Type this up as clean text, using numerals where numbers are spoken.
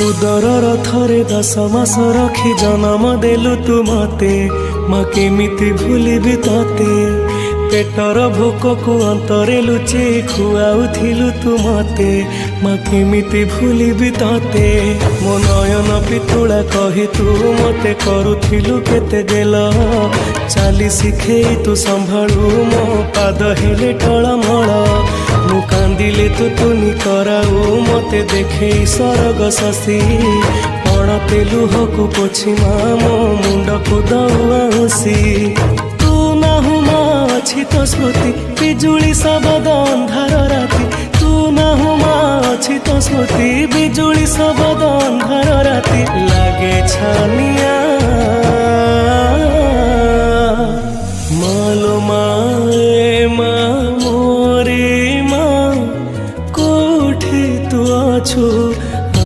उदरर थरे 10 मास रखी जन्म देलु तू मते माँ केमिति भूलिबि तते पेटर भोक को अंतरे लुचे खुआउथिलु तू मते माँ केमिति भूलिबि तते मो नयन पितुला कही तू मते करुथिलु केते गेल चाली शिखेई तू संभाळु मो पाद हेले टळमळ मु कांदिले तू तुनी कराऊ मते देखे सरग शशि पड़ते लुहकु पोछि मो मुंड को दौसी तू नाहु मा अछि तो स्मृति बिजुली सबद अंधार राति तू नाहु मा अछि तो स्मृति बिजुली सबद अंधार राति लागे छानिया